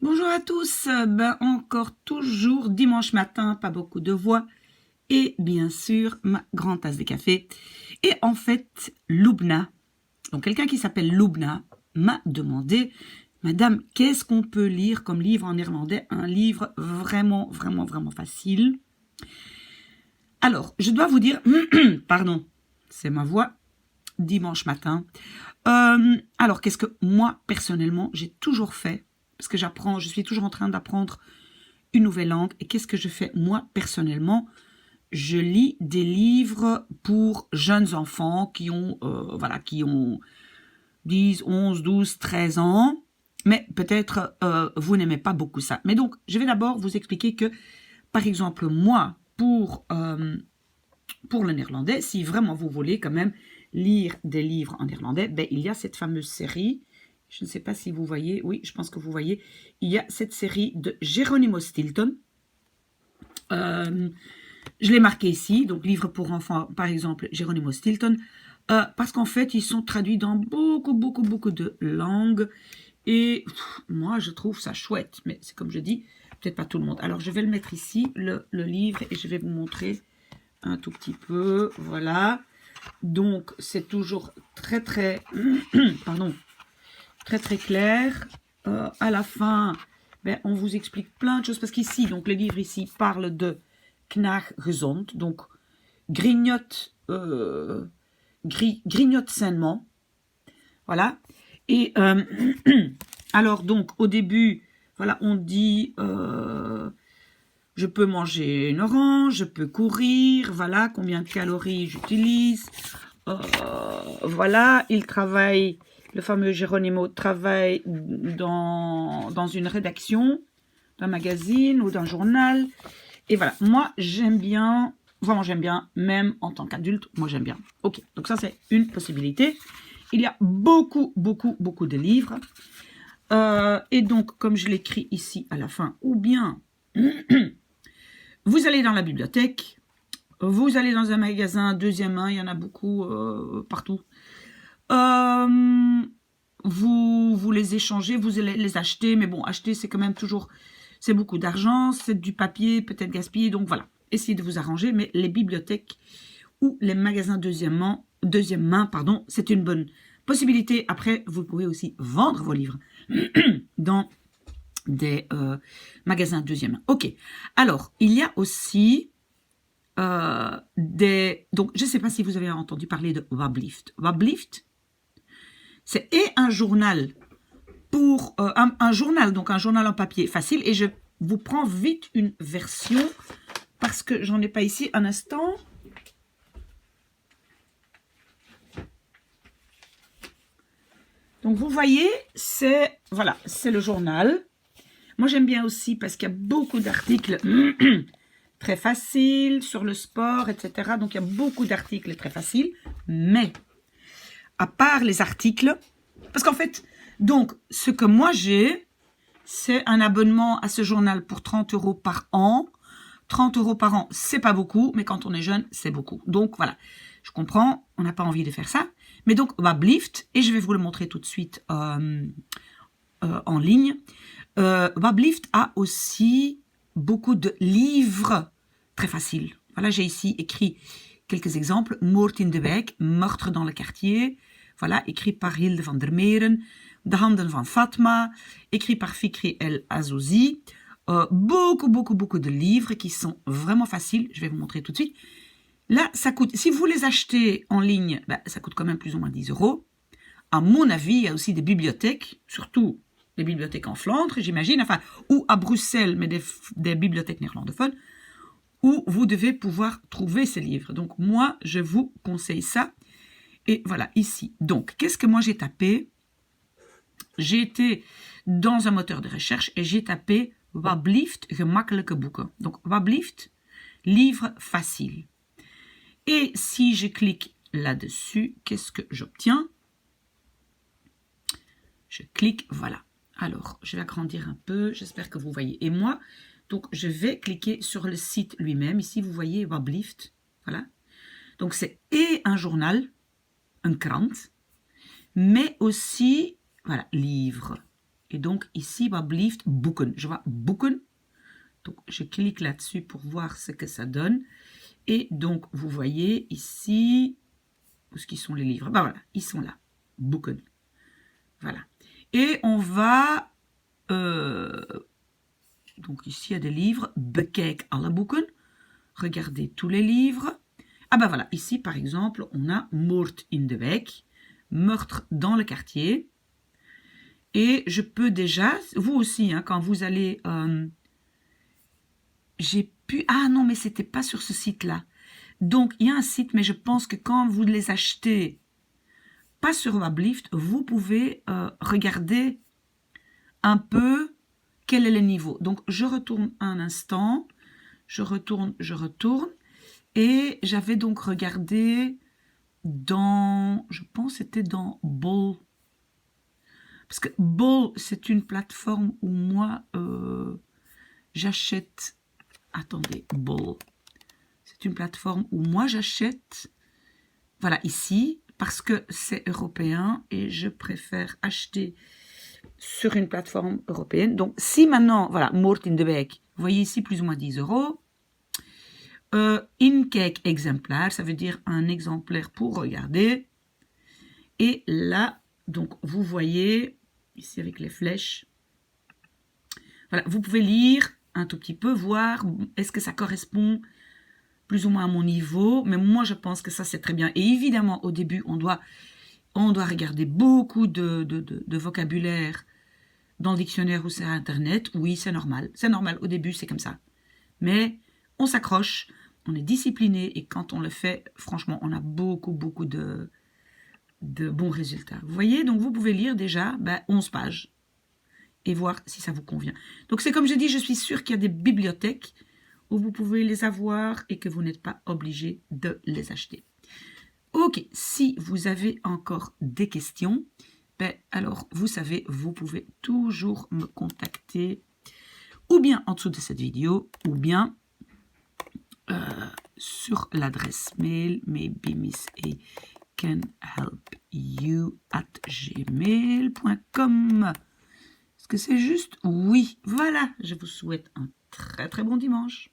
Bonjour à tous, encore toujours dimanche matin, pas beaucoup de voix et bien sûr ma grande tasse de café. Et en fait, Loubna, donc quelqu'un qui s'appelle Loubna, m'a demandé, Madame, qu'est-ce qu'on peut lire comme livre en néerlandais? Un livre vraiment facile. Alors, je dois vous dire, pardon, c'est ma voix, dimanche matin. Alors, qu'est-ce que moi, personnellement, j'ai toujours fait? Parce que je suis toujours en train d'apprendre une nouvelle langue. Et qu'est-ce que je fais, moi, personnellement? Je lis des livres pour jeunes enfants qui ont 10, 11, 12, 13 ans. Mais peut-être vous n'aimez pas beaucoup ça. Mais donc, je vais d'abord vous expliquer que, par exemple, moi, pour le néerlandais, si vraiment vous voulez quand même lire des livres en néerlandais, ben, il y a cette fameuse série, je ne sais pas si vous voyez, oui, je pense que vous voyez, il y a cette série de Geronimo Stilton. Je l'ai marqué ici, donc livre pour enfants, par exemple, Geronimo Stilton, parce qu'en fait, ils sont traduits dans beaucoup de langues, et moi, je trouve ça chouette, mais c'est comme je dis, peut-être pas tout le monde. Alors, je vais le mettre ici, le livre, et je vais vous montrer un tout petit peu, voilà. Donc, c'est toujours très pardon, très clair. À la fin, ben, on vous explique plein de choses, parce qu'ici, donc le livre ici parle de Knaag gezond, donc grignote, grignote sainement, voilà. Et alors donc au début, voilà, on dit je peux manger une orange, je peux courir, voilà combien de calories j'utilise. Voilà, il travaille, le fameux Geronimo travaille dans une rédaction d'un magazine ou d'un journal. Et voilà, moi j'aime bien, vraiment j'aime bien, même en tant qu'adulte, moi j'aime bien. Ok, donc ça c'est une possibilité. Il y a beaucoup de livres. Et donc, comme je l'écris ici à la fin, ou bien vous allez dans la bibliothèque, vous allez dans un magasin deuxième main, il y en a beaucoup partout. Vous les échangez, vous allez les acheter, mais bon, acheter c'est quand même toujours, c'est beaucoup d'argent, c'est du papier, peut-être gaspillé, donc voilà, essayez de vous arranger, mais les bibliothèques ou les magasins deuxième main, pardon, c'est une bonne possibilité. Après, vous pouvez aussi vendre vos livres dans des magasins deuxième main. Ok, alors, il y a aussi donc, je ne sais pas si vous avez entendu parler de Wablift. Wablift, c'est un journal pour un journal, donc un journal en papier facile. Et je vous prends vite une version parce que j'en ai pas ici un instant. Donc vous voyez, c'est voilà, c'est le journal. Moi j'aime bien aussi parce qu'il y a beaucoup d'articles très faciles sur le sport, etc. Donc il y a beaucoup d'articles très faciles. Mais à part les articles, parce qu'en fait, donc ce que moi j'ai, c'est un abonnement à ce journal pour 30 € par an. 30 € par an, c'est pas beaucoup, mais quand on est jeune, c'est beaucoup. Donc voilà, je comprends, on n'a pas envie de faire ça. Mais donc, Wablift, et je vais vous le montrer tout de suite en ligne. Wablift a aussi beaucoup de livres très faciles. Voilà, j'ai ici écrit quelques exemples. Moord in de wijk, meurtre dans le quartier. Voilà, écrit par Hilde van der Meren. De handen van Fatma, écrit par Fikri El Azouzi. Beaucoup de livres qui sont vraiment faciles. Je vais vous montrer tout de suite. Là, ça coûte, si vous les achetez en ligne, ben, ça coûte quand même plus ou moins 10 €. À mon avis, il y a aussi des bibliothèques, surtout des bibliothèques en Flandre, j'imagine, enfin, ou à Bruxelles, mais des bibliothèques néerlandophones, où vous devez pouvoir trouver ces livres. Donc, moi, je vous conseille ça. Et voilà, ici. Donc, qu'est-ce que moi j'ai tapé? J'ai été dans un moteur de recherche et j'ai tapé Wablift gemakkelijke boeken. Donc, Wablift, livre facile. Et si je clique là-dessus, qu'est-ce que j'obtiens? Je clique, voilà. Alors, je vais agrandir un peu, j'espère que vous voyez. Et moi, donc, je vais cliquer sur le site lui-même. Ici, vous voyez Wablift, voilà. Donc, c'est et un journal, un krant, mais aussi, voilà, livre. Et donc ici, alsjeblieft, boeken. Je vois boeken. Donc je clique là-dessus pour voir ce que ça donne. Et donc vous voyez ici, où est-ce qu'ils sont les livres? Ben voilà, ils sont là. Boeken. Voilà. Et on va... donc ici, il y a des livres. Bekijk alle boeken. Regardez tous les livres. Ah ben voilà, ici par exemple, on a Moord in de wijk. Meurtre dans le quartier. Et je peux déjà, vous aussi, hein, quand vous allez... j'ai pu... Ah non, mais c'était pas sur ce site-là. Donc, il y a un site, mais je pense que quand vous les achetez, pas sur alsjeblieft, vous pouvez regarder un peu quel est le niveau. Donc, je retourne un instant. Je retourne. Et j'avais donc regardé dans... Je pense que c'était dans Bol. Parce que Bol, c'est une plateforme où moi, j'achète... Attendez, Bol. C'est une plateforme où moi, j'achète... Voilà, ici, parce que c'est européen et je préfère acheter sur une plateforme européenne. Donc, si maintenant, voilà, Moord in de wijk, vous voyez ici, plus ou moins 10 €. Inkijk exemplaire, ça veut dire un exemplaire pour regarder. Et là, donc, vous voyez, ici avec les flèches, voilà, vous pouvez lire un tout petit peu, voir est-ce que ça correspond plus ou moins à mon niveau. Mais moi, je pense que ça, c'est très bien. Et évidemment, au début, on doit regarder beaucoup de vocabulaire dans le dictionnaire ou sur Internet. Oui, c'est normal. C'est normal. Au début, c'est comme ça. Mais on s'accroche, on est discipliné. Et quand on le fait, franchement, on a beaucoup de bons résultats. Vous voyez, donc vous pouvez lire déjà 11 pages et voir si ça vous convient. Donc c'est comme j'ai dit, je suis sûre qu'il y a des bibliothèques où vous pouvez les avoir et que vous n'êtes pas obligé de les acheter. Ok, si vous avez encore des questions, alors vous savez, vous pouvez toujours me contacter ou bien en dessous de cette vidéo ou bien sur l'adresse mail maybemissycanhelpyou@gmail.com. Est-ce que c'est juste? Oui, voilà, je vous souhaite un très bon dimanche.